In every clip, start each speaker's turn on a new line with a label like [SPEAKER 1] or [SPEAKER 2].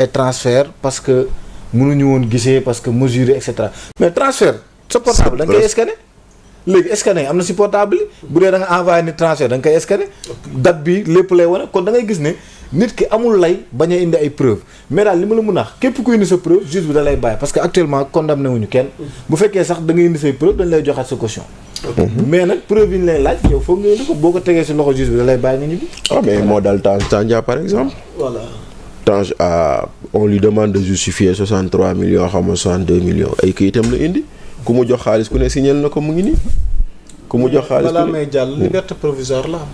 [SPEAKER 1] ay transfert parce que mënuñu woon gisee parce que mesurer et cetera mais transfert sa portable da nga koy scanner léegi scanner am na si portable yi bu dee da nga envoyé ni transfert da nga koy scanner date bi lépp lay wane kon da ngay gis ne nit ki amul lay bañ a indi ay preuve mais daal li ma la mun a wax képp ku indi sa preuve juge bi da lay bàyyi parce que actuellement condamné wuñu kenn bu fekkee sax da nga indi say preuve dañ lay joxaat sa caution mais nag preuve yi ñu lay laaj yow foog nga indi ko boo ko tegee si loxo juge bi da lay bàyyi nga ñibbi.
[SPEAKER 2] ah mais moo dal Tandia par exemple.
[SPEAKER 1] voilà.
[SPEAKER 2] Tange on lui demande de justifier 63 millions xam nga 62 millions ay kayitam la indi ku mu jox xaalis ku ne signal na ko mu ngi nii. ku mu jox xaalis
[SPEAKER 3] balaa may jàll liberté provisoire la am.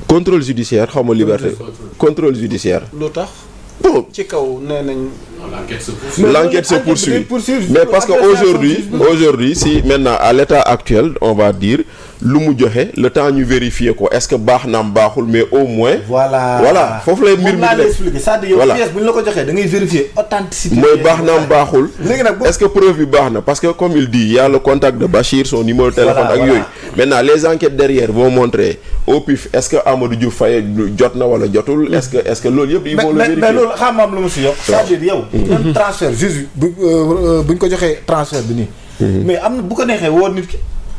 [SPEAKER 2] contrôle judiciaire xaw ma liberté. contrôle judiciaire.
[SPEAKER 3] lu tax.
[SPEAKER 2] bon
[SPEAKER 3] ci kaw nee nañ.
[SPEAKER 2] l'enquête se poursuit mais parce que aujourd'hui si maintenant à l'état actuel on va dire lu mu joxe le temps ñu vérifier ko est-ce que baax naam baaxul mais au moins. voilà foofu lay mbir mi di
[SPEAKER 1] expliquer c'est-à-dire yow pièce bu ñu la ko joxee da ngay vérifier authenticité.
[SPEAKER 2] mooy baax naam baaxul.
[SPEAKER 1] léegi nag
[SPEAKER 2] est-ce que preuve bi baax na parce que comme il dit il y a le contact de Bachir son numéro de téléphone ak yooyu. maintenant les enquêtes derrière vont montrer au pif est-ce que Amadou Diouf Faye jot na wala jotul. est-ce que loolu yëpp il faut le vérifier.
[SPEAKER 1] mais loolu xam am lu mu si yokk. c'est-à-dire yow. même transfert juge buñ ko joxee transfert bi nii. mais am na bu ko neexee woo nit ki.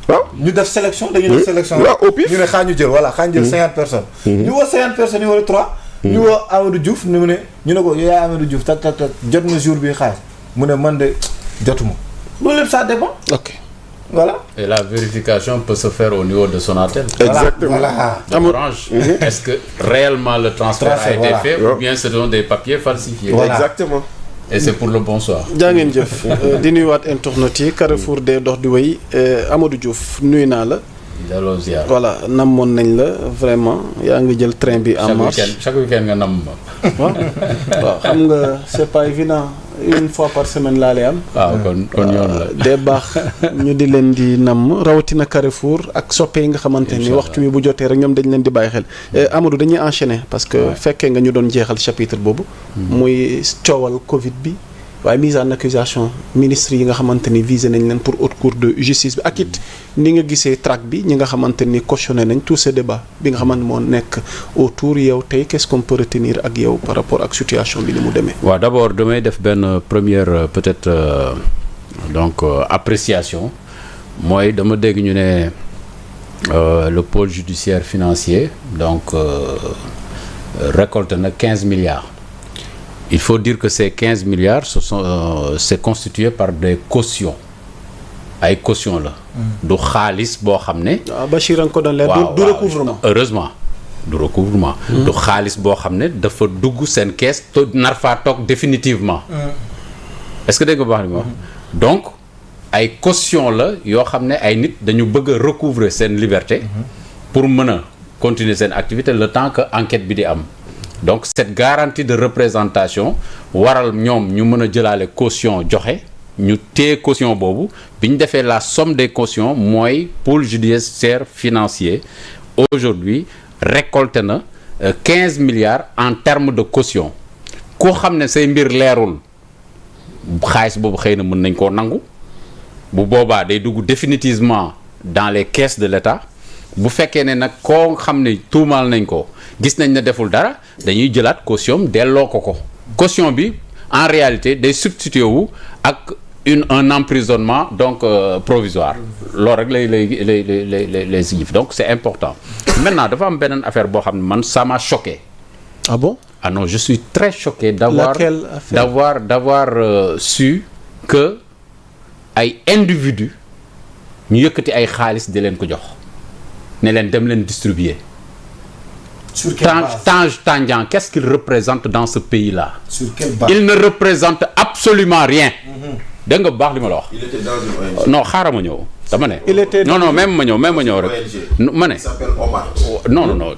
[SPEAKER 2] waaw
[SPEAKER 1] ñu def sélection dañuy def sélection.
[SPEAKER 2] waaw au pif
[SPEAKER 1] ñu ne xaa ñu jël voilà xaa ñu jël 50 personnes. ñu woo 50 personnes ñu wala 3. ñu woo Amadou Diouf ñu ne ñu ne ko yow yaa Amadou Diouf tak jot na jour bi xaalis mu ne man de jotuma loolu lépp ça dépend.
[SPEAKER 3] ok
[SPEAKER 1] voilà.
[SPEAKER 4] Et la vérification peut se faire au niveau de Sonatel.
[SPEAKER 2] Exactement.
[SPEAKER 1] Voilà.
[SPEAKER 4] Orange. Est-ce que réellement le transfert a été fait ou bien ce sont des papiers falsifiés.
[SPEAKER 1] Voilà.
[SPEAKER 2] Exactement.
[SPEAKER 4] Et c'est pour le bonsoir.
[SPEAKER 3] jaa ngeen jëf di nuyuwaat internautes yi Carrefour des dox di wéy Amadou Diouf nuyu naa la.
[SPEAKER 4] Delloo ziar.
[SPEAKER 3] voilà namoon nañ la vraiment yaa ngi jël train bi en marche
[SPEAKER 4] chaque week-end nga nam ma.
[SPEAKER 3] waaw xam nga c'est pas évident une fois par semaine laa lay am.
[SPEAKER 4] waaw kon yoon la.
[SPEAKER 3] de baax ñu di leen di nam rawatina Carrefour ak soppe yi nga xamante ni waxtu wi bu jotee rek ñoom dañ leen di bàyyi xel. Amadou dañuy enchaîner parce que fekkee nga ñu doon jeexal chapitre boobu. muy coowal Covid bi. waaye mise en accusation ministre yi nga xamante ni visé nañ leen pour haute cour de justice bi ak it ni nga gisee track bi ñi nga xamante ni cautionné nañ tout ce débat bi nga xamante moo nekk autour yow tey qu'est-ce qu'on peut retenir ak yow par rapport ak situation bi ni mu demee.
[SPEAKER 4] waaw d'abord damay def benn première peut-être appréciation mooy dama dégg ñu ne le pôle judiciaire financier donc récolté na 15 milliards. Il faut dire que ces 15 milliards c'est constitué par des cautions ay caution la. du xaalis boo xam ne.
[SPEAKER 3] waaw Bachir nga ko doon leer du recouvrement.
[SPEAKER 4] heureusement du recouvrement. du xaalis boo xam ne dafa dugg seen caisse te nar faa toog définitivement. est-ce que dégg nga baax li ma wax donc ay caution la yoo xam ne ay nit dañu bëgg a recouvrer seen liberté. pour mën a continuer seen activité le temps que enquête bi di am. donc cette garantie de représentation waral ñoom ñu mën a jëlaale caution joxe ñu téye caution boobu bi ñu defee la somme des cautions mooy pôle judiciaire financier aujourd'hui récolté na 15 milliards en termes de caution koo xam ne say mbir leerul xaalis boobu xëy na mën nañ koo nangu bu boobaa day dugg définitivement dans les caisses de l'État bu fekkee ne nag koo xam ne tuumaal nañ ko gis nañ ne deful dara dañuy jëlaat caution delloo ko caution bi en réalité day substitué wu ak un emprisonnement donc provisoire loolu rek lay signifie donc c'est important maintenant dafa am beneen affaire boo xam ne man ça m'a choqué.
[SPEAKER 3] Ah bon?
[SPEAKER 4] Ah non, je suis très choqué d'avoir su que ay individus ñu yëkkati ay xaalis di leen ko jox ne leen dem leen distribuer.
[SPEAKER 1] Sur quelle base?
[SPEAKER 4] Tange Tandian, qu'est-ce qu'il représente dans ce pays-là?
[SPEAKER 1] Sur quelle base?
[SPEAKER 4] Il ne représente absolument rien. dégg nga baax li ma la wax.
[SPEAKER 2] Il était dans une ONG.
[SPEAKER 4] Non xaaral ma ñëw dama ne.
[SPEAKER 3] Il était
[SPEAKER 4] non même ma ñëw rek. ma ne.
[SPEAKER 2] Il s'appelle Omar.
[SPEAKER 4] non.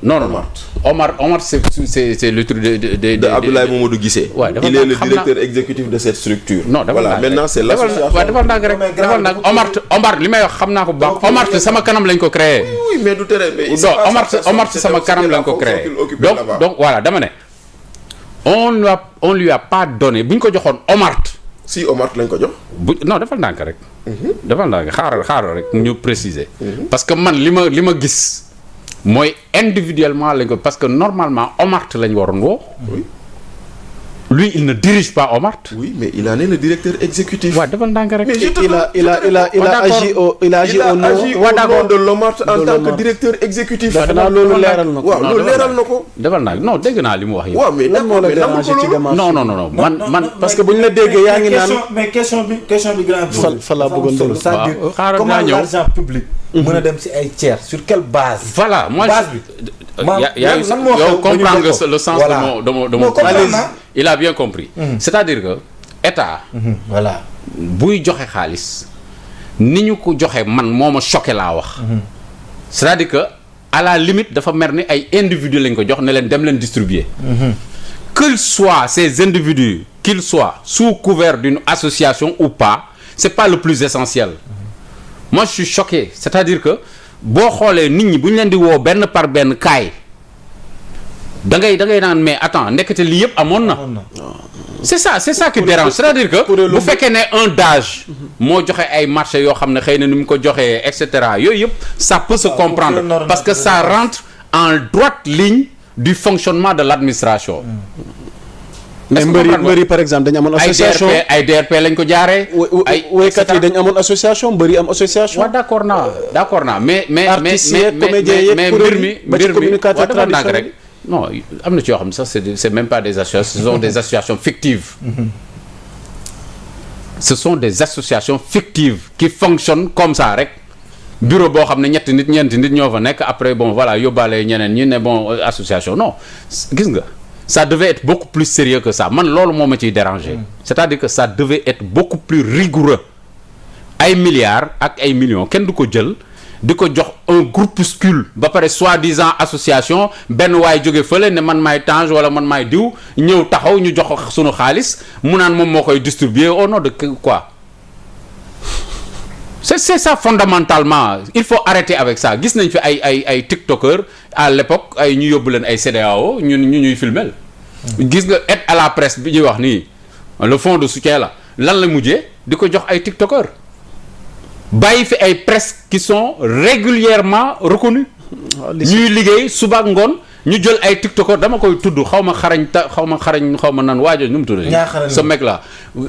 [SPEAKER 4] Omar c'est le truc
[SPEAKER 2] de Abdoulaye Mamadou Guissé.
[SPEAKER 4] Ouais,
[SPEAKER 2] il est le directeur exécutif de cette structure.
[SPEAKER 4] Non,
[SPEAKER 2] voilà maintenant c'est l'association.
[SPEAKER 4] defal ndànk rek Omar li may wax xam naa ko bu baax. Omar sama kanam lañ ko créé.
[SPEAKER 2] Oui mais du tere mais.
[SPEAKER 4] Omar sama kanam lañ ko créé. donc voilà dama ne. on lui a pas donné bu ñu ko joxoon Omar.
[SPEAKER 2] Si Omar lañ ko jox.
[SPEAKER 4] non defal ndànk rek. defal ndànk xaaral rek ñu préciser. parce que man li ma gis mooy individuellement lañ ko parce que normalement Omar lañ waroon woo.
[SPEAKER 2] oui.
[SPEAKER 4] lui il ne dirige pas OMART.
[SPEAKER 2] Oui, mais il en est le directeur exécutif.
[SPEAKER 4] waaw defal ndànk rek.
[SPEAKER 2] Mais je te
[SPEAKER 3] il a agi au
[SPEAKER 2] nom de l'OMART en tant que directeur exécutif.
[SPEAKER 3] defe naa loolu leeral na ko.
[SPEAKER 2] waaw loolu leeral na ko.
[SPEAKER 4] defal ndànk non dégg naa li mu wax yëpp.
[SPEAKER 2] waaw mais
[SPEAKER 3] lan moo la déranger ci démarche
[SPEAKER 4] non man
[SPEAKER 3] parce que bu ñu la déggee yaa ngi naan
[SPEAKER 1] mais question bi grand
[SPEAKER 3] fa laa bëggoon déglu.
[SPEAKER 1] c'est-à-dire
[SPEAKER 4] xaaral
[SPEAKER 1] comment
[SPEAKER 4] naa ñëw.
[SPEAKER 1] l'argent public mën a dem ci ay tiers sur quelle base.
[SPEAKER 4] voilà moi
[SPEAKER 1] base bi.
[SPEAKER 4] yow comprendre nga le sens de mon il a bien compris. C'est-à-dire que état.
[SPEAKER 1] voilà.
[SPEAKER 4] buy joxe xaalis ni ñu ko joxe man moo ma choqué laa wax. c'est-à-dire que à la limite dafa mer ni ay individus lañ ko jox ne leen dem leen distribuer. qu'ils soient ces individus qu'ils soient sous couvert d'une association ou pas c'est pas le plus essentiel. Moi je suis choqué c'est-à-dire que boo xoolee nit ñi bu ñu leen di woo benn par benn kaay da ngay naan mais attends nekkate lii yëpp amoon na. c'est ça qui dérange c'est-à-dire que bu fekkee ne un DAGE moo joxe ay marché yoo xam ne xëy na ni mu ko joxee et cetera yooyu yëpp ça peut se comprendre parce que ça rentre en droite ligne du fonctionnement de l'administration.
[SPEAKER 3] mais mbëri par exemple dañu amoon association
[SPEAKER 4] ay DRP lañ ko jaaree.
[SPEAKER 3] ay woykat yi dañu amoon association mbëri am association.
[SPEAKER 4] waaw d'accord naa mais
[SPEAKER 3] artistes yeeg comédiens yeeg
[SPEAKER 4] mbir mi
[SPEAKER 3] communicateur traditionnel
[SPEAKER 4] rek non am na ci yoo xam ne sax c'est même pas des associations ce sont des associations fictives. Ce sont des associations fictives qui fonctionnent comme ça rek bureau boo xam ne ñeenti nit ñoo fa nekk après bon voilà yóbbaale ñeneen ñi ne bon association non gis nga. Ça devait être beaucoup plus sérieux que ça man loolu moo ma ciy déranger. C'est-à-dire que ça devait être beaucoup plus rigoureux ay milliards ak ay millions kenn du ko jël di ko jox un groupuscule ba pare soi-disant association benn waay jóge fële ne man maay Tange wala man maay diw ñëw taxaw ñu jox sunu xaalis mu naan moom moo koy distribuer au nom de quoi. c'est ça fondamentalement il faut arrêter avec ça gis nañ fi ay tiktokers à l'époque ay ñu yóbbu leen ay CEDEAO ñuy filmel gis nga aide à la presse bi ñuy wax nii le fonds de soutien là lan la mujjee di ko jox ay tiktokers bàyyi fi ay presse qui sont régulièrement reconnus ñuy liggéey suba ak ngoon ñu jël ay tiktokers dama koy tudd xaw ma nan waajo nu mu tudd ce mec là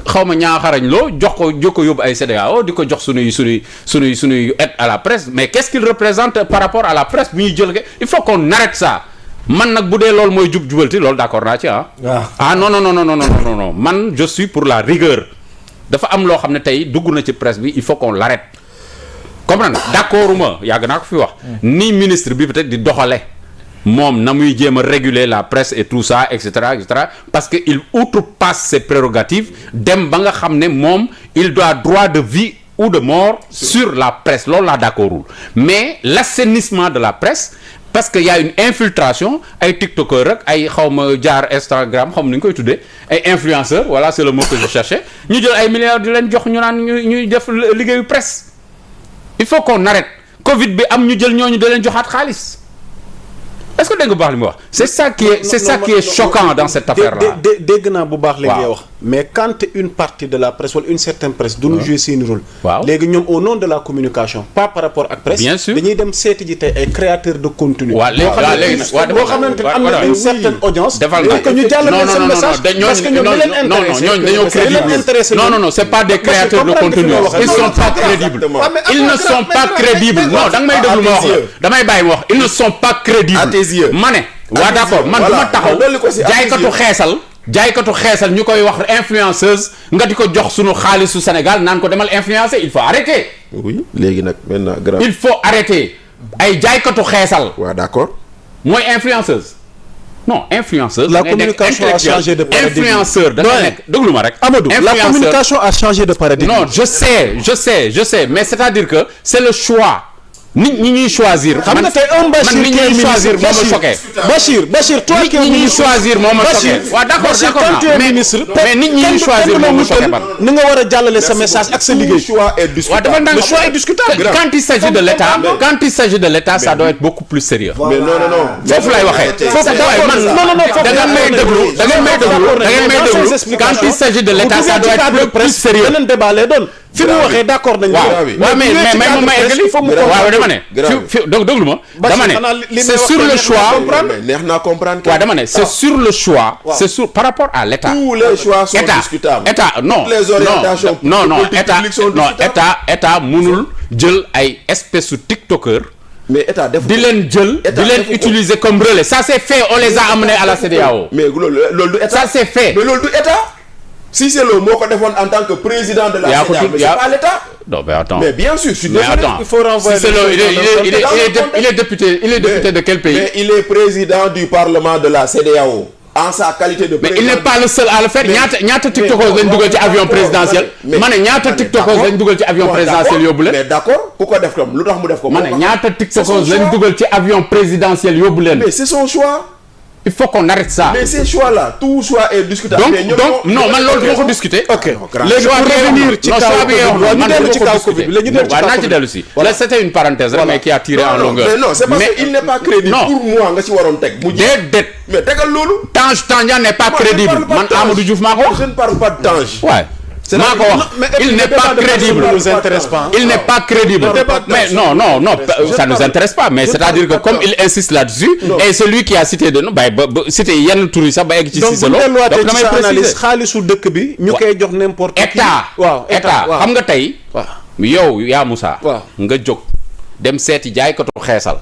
[SPEAKER 4] xaw ma ñaaxarañ loo jox ko yóbbu ay CEDEAO di ko jox sunuy aide à la presse mais qu'est-ce qu'il représente par rapport à la presse bi ñuy jël il faut qu'on arrête ça man nag bu dee loolu mooy jubalti loolu d'accord naa ci non man je suis pour la rigueur dafa am loo xam ne tey dugg na ci presse bi il faut qu'on l'arrête comprendre d'accorduma yàgg naa ko fi wax ni ministre bi peut-être di doxale moom na muy jéem a réguler la presse et tout ça et cetera parce que il outrepasse ses prérogatives dem ba nga xam ne moom il doit droit de vie ou de mort sur la presse loolu laa d'accordul mais l'assainissement de la presse parce que y a une infiltration ay tiktokers rek ay xawma jaar Instagram xawma nu ñu koy tuddee ay influenceurs voilà c'est le mot que je cherchais ñu jël ay milliards di leen jox ñu naan ñuy def liggéeyu presse il faut qu'on arrête Covid bi am ñu jël ñooñu da leen joxaat xaalis est-ce que dégg nga bu baax li mu wax c'est ça qui est choquant dans cette affaire-là.
[SPEAKER 3] dégg naa bu baax li ngay wax. mais quand une partie de la presse wala une certaine presse duñu jouer seen rôle. waaw léegi ñoom au nom de la communication pas par rapport ak presse. bien sûr dañuy dem seeti ji tey ay créateurs de contenu.
[SPEAKER 4] waaw léegi nag
[SPEAKER 3] boo xamante ne am na une certaine audience.
[SPEAKER 4] defal
[SPEAKER 3] nga que ñu jàllale seen message parce que ñoom li leen intéressé
[SPEAKER 4] ñooñu dañoo crédible non c'est pas des créateurs de contenu ils sont pas crédibles ils ne sont pas crédibles non da nga may déglu ma wax la damay bàyyi ma wax ils ne sont pas crédibles ma ne waa d'accord man du ma taxaw jaaykatu xeesal ñu koy wax influenceuse nga di ko jox sunu xaalisu Sénégal naan ko demal influencer il faut arrêter.
[SPEAKER 2] oui léegi nag maintenant grave.
[SPEAKER 4] il faut arrêter ay jaaykatu xeesal.
[SPEAKER 2] waaw d'accord.
[SPEAKER 4] mooy influenceuse. non influenceuse.
[SPEAKER 3] la communication a changé de paradigme.
[SPEAKER 4] influenceur da nga nekk déglu ma rek.
[SPEAKER 3] Amadou la communication a changé de paradigme.
[SPEAKER 4] non je sais mais c'est-à-dire que c'est le choix. nit ñi ñuy choisir.
[SPEAKER 3] xam nga tey un Bachir
[SPEAKER 4] man nit ñuy choisir moo ma choqué.
[SPEAKER 3] Bachir toi qui es
[SPEAKER 4] nit ñi ñuy choisir moo ma choqué. waaw d'accord mais nit ñi ñuy choisir moo ma choqué ban.
[SPEAKER 3] ni nga war a jàllale sa message ak sa liggéey.
[SPEAKER 2] le choix est discutable.
[SPEAKER 3] le choix est discutable.
[SPEAKER 4] quand il s'agit de l'État ça doit être beaucoup plus sérieux.
[SPEAKER 2] mais non
[SPEAKER 4] foofu lay waxee. foofu man da ngeen may déglu quand il s'agit de l'État ça doit être plus sérieux.
[SPEAKER 3] beneen débat lay doon. fi mu waxee d'accord nañ.
[SPEAKER 4] waaw mais moom ma eggali waaw dama ne. fi déglu ma. dama ne c'est sur le choix.
[SPEAKER 2] neex naa comprendre.
[SPEAKER 4] waaw dama ne c'est sur le choix. c'est sur par rapport à l'État.
[SPEAKER 2] tous les choix sont discutables.
[SPEAKER 4] État non
[SPEAKER 2] les orientations
[SPEAKER 4] état mënul jël ay espèce su tiktokeur.
[SPEAKER 2] mais état def
[SPEAKER 4] di leen jël di leen utiliser comme relais ça c'est fait on les a amenés à la CEDEAO.
[SPEAKER 2] mais loolu du état
[SPEAKER 4] ça c'est fait.
[SPEAKER 2] mais loolu du état. Cissé Lo moo ko defoon en tant que président de la CEDEAO mais c'est pas l'état.
[SPEAKER 4] non mais attends
[SPEAKER 2] mais bien sûr
[SPEAKER 4] mais attends il faut renvoyer Cissé Lo il est député de quel pays.
[SPEAKER 2] mais il est président du parlement de la CEDEAO. en sa qualité de président.
[SPEAKER 4] mais il n'est pas le seul à le faire ñaata tiktokers lañ dugal ci avion présidentiel. ma ne ñaata tiktokers lañ dugal ci avion présidentiel yóbbu leen.
[SPEAKER 2] mais d'accord ku ko def comme lu tax mu def ko.
[SPEAKER 4] ma ne ñaata tiktokers lañ dugal ci avion présidentiel yóbbu leen.
[SPEAKER 2] mais c'est son choix.
[SPEAKER 4] il faut qu'on arrête ça.
[SPEAKER 2] mais ces choix-là tout choix est discutable.
[SPEAKER 4] donc non man loolu dama ko discuter.
[SPEAKER 3] ok
[SPEAKER 4] léegi pour revenir ci kaw
[SPEAKER 3] ñu dellu ci kaw Covid bi la ñu dellu ci kaw
[SPEAKER 4] Covid naa ci dellu si. là c'était une parenthèse rek mais qui a tiré en longueur.
[SPEAKER 2] mais non c'est parce que il n'est pas crédible. pour moi nga ci waroon teg. mu
[SPEAKER 4] déedéet.
[SPEAKER 2] mais tegal loolu.
[SPEAKER 4] Tange Tandian n'est pas crédible man Amadou Diouf maa ko wax.
[SPEAKER 2] je ne parle pas de Tange.
[SPEAKER 4] ouais. maa ko wax il n'est pas crédible. Il n'est pas crédible. mais non ça nous intéresse pas mais c'est-à-dire que comme il insiste là-dessus. et celui qui a cité de nous ba cité yenn tur yi sax ba egg ci Cissé Lo.
[SPEAKER 3] donc damay préciser xaalisu dëkk bi ñu koy jox n'importe qui.
[SPEAKER 4] état xam nga tey. yow yaa Moussa. nga jóg dem seeti jaaykatu xeesal.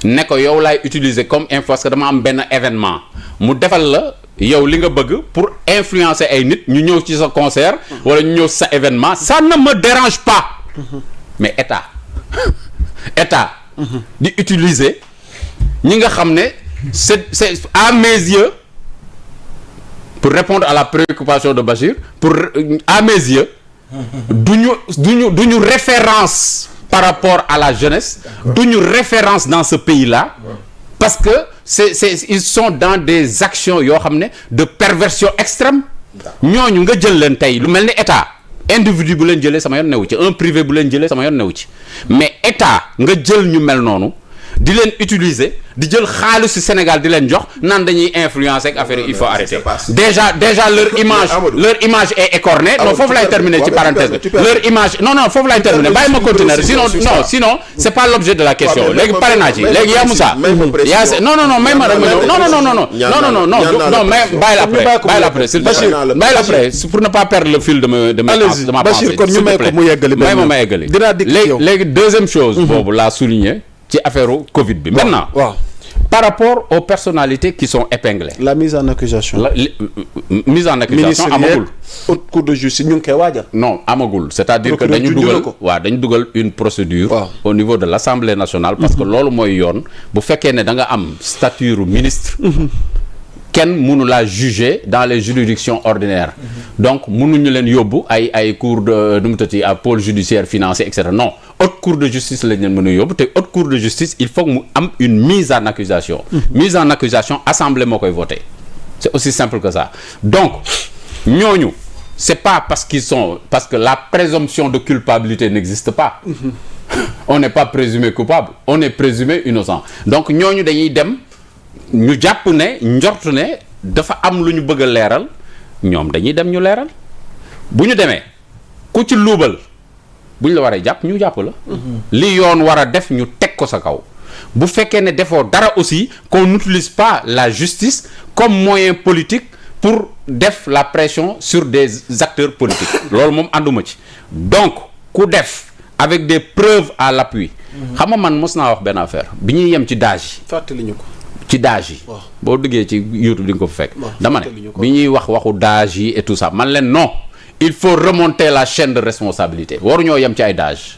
[SPEAKER 4] ne ko yow laay utiliser comme info parce que dama am benn événement mu defal la. yow li nga bëgg pour influencer ay nit ñu ñëw ci sa concert wala ñu ñëw ci sa événement ça ne me dérange pas mais état di utiliser ñi nga xam ne c'est à mes yeux pour répondre à la préoccupation de Bachir pour à mes yeux duñu référence par rapport à la jeunesse duñu référence dans ce pays-là parce que ils sont dans des actions yoo xam ne de perversion extrême ñooñu nga jël leen tey lu mel ni état individu bu leen jëlee sama yoon newu ci un privé bu leen jëlee sama yoon newu ci mais état nga jël ñu mel noonu di leen utiliser di jël xaalisu Sénégal di leen jox naan dañuy influencer ak affaire il faut arrêter déjà leur image est écornée non foofu lay terminer ci parenthèse leur image non foofu lay terminer bàyyi ma continuer sinon c'est pas l'objet de la question léegi pare naa ci léegi yaa Moussa non may ma rek ma ñëw non mais bàyyi la après pour ne pas perdre le fil de ma pensée
[SPEAKER 3] kon ñu may ko mu yeggali
[SPEAKER 4] ma yeggali léegi deuxième chose boobu laa souligner ci affaire Covid bi maintenant par rapport aux personnalités qui sont épinglées.
[SPEAKER 3] la mise en accusation
[SPEAKER 4] mise en accusation amagul.
[SPEAKER 3] haute cour de justice ñu ngi koy waajal.
[SPEAKER 4] non amagul c'est-à-dire que dañu dugal une procédure au niveau de l'Assemblée nationale parce que loolu mooy yoon bu fekkee ne da nga am stature ministre kenn mënu la juger dans les juridictions ordinaires donc mënuñu leen yóbbu ay cour de nu mu tëddee à pôle judiciaire financier et cetera non haute cour de justice lañ leen mën a yóbbu te haute cour de justice il faut que mu am une mise en accusation mise en accusation assemblée moo koy voter c'est aussi simple que ça donc ñooñu c'est pas parce que la présomption de culpabilité n'existe pas on n'est pas présumé coupable on est présumé innocent donc ñooñu dañuy dem ñu jàpp ne njort ne dafa am lu ñu bëgg a leeral ñoom dañuy dem ñu leeral bu ñu demee ku ci luubal bu ñu la waree jàpp ñu jàpp la li yoon war a def ñu teg ko sa kaw bu fekkee ne defoo dara aussi qu'on n'utilise pas la justice comme moyen politique pour def la pression sur des acteurs politiques loolu moom ànduma ci donc ku def avec des preuves à l'appui xam nga man mos naa wax benn affaire bi ñuy yem ci dage yi
[SPEAKER 3] fàttali ñu ko
[SPEAKER 4] ci dage yi boo duggee ci YouTube di nga ko fekk dama ne bi ñuy waxu dage yi et tout ça man leen non il faut remonter la chaîne de responsabilité waruñoo yem ci ay dage